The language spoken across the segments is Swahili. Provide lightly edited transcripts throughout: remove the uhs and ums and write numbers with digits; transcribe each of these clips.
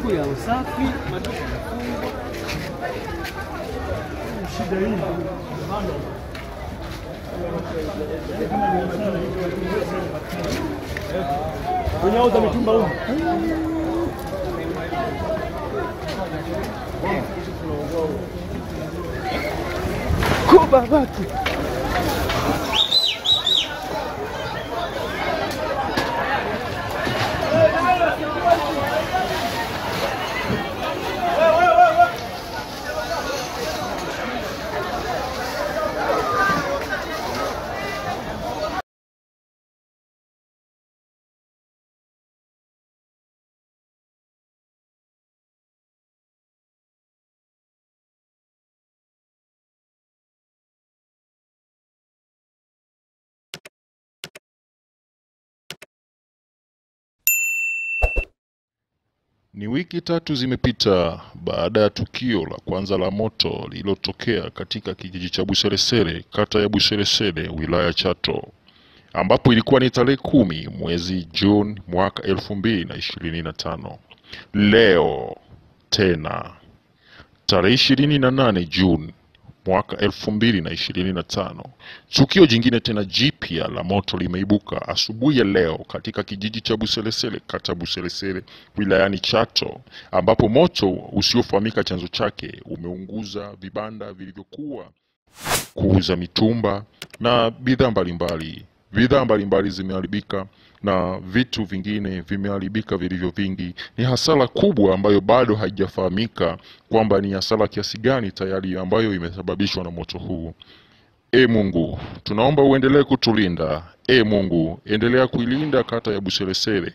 siku ya usafi, maduka yafungwa. Shida hii unauza mitumba huko. Kubabaki. Ni wiki 3 zimepita baada ya tukio la kwanza la moto lililotokea katika kijiji cha Buseresere, kata ya Buseresere, wilaya Chato, ambapo ilikuwa ni tarehe 10 mwezi Juni mwaka 2025. Leo tena tarehe 28 Juni mwaka 2025, tukio jingine tena jipya la moto limeibuka asubuhi ya leo katika kijiji cha Buseresere, kata Buseresere, wilayani Chato, ambapo moto usiofahamika chanzo chake umeunguza vibanda vilivyokuwa kuuza mitumba na bidhaa mbalimbali. Bidhaa mbalimbali zimeharibika na vitu vingine vimeharibika vilivyo vingi. Ni hasara kubwa ambayo bado haijafahamika kwamba ni hasara kiasi gani tayari ambayo imesababishwa na moto huu. Mungu, tunaomba uendelee kutulinda. Mungu, endelea kuilinda kata ya Buseresere.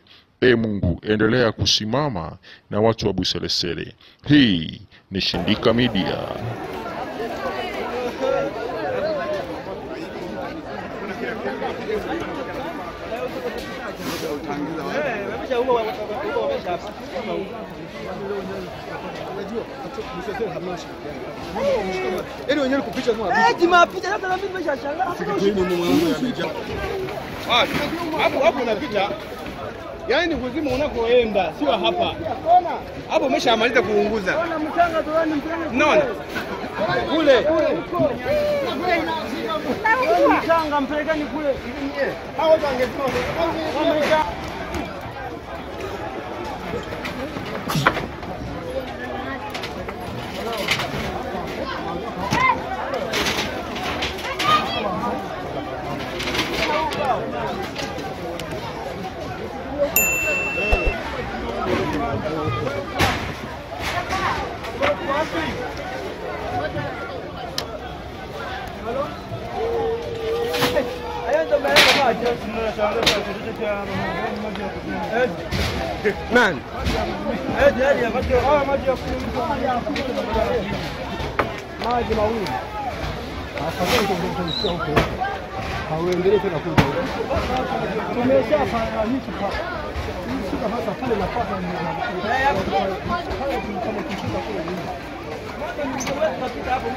Mungu, endelea kusimama na watu wa Buseresere. Hii ni Shindika Media. Hapo unapita. Yaani ni kuzimu unakoenda, sio hapa. Hapo umeshamaliza kuunguza. Unaona? Kule. Mchanga mpelekani kule. Hao wangesema Man. Maji mawili. Afadhali tungeonyesha huko. Hauendelee tena kuja. Tumeshafanya hiki hapa. Hii kama hata pale napata ni. Kama tukifika kule. Moja ni tunaweza kupita hapo.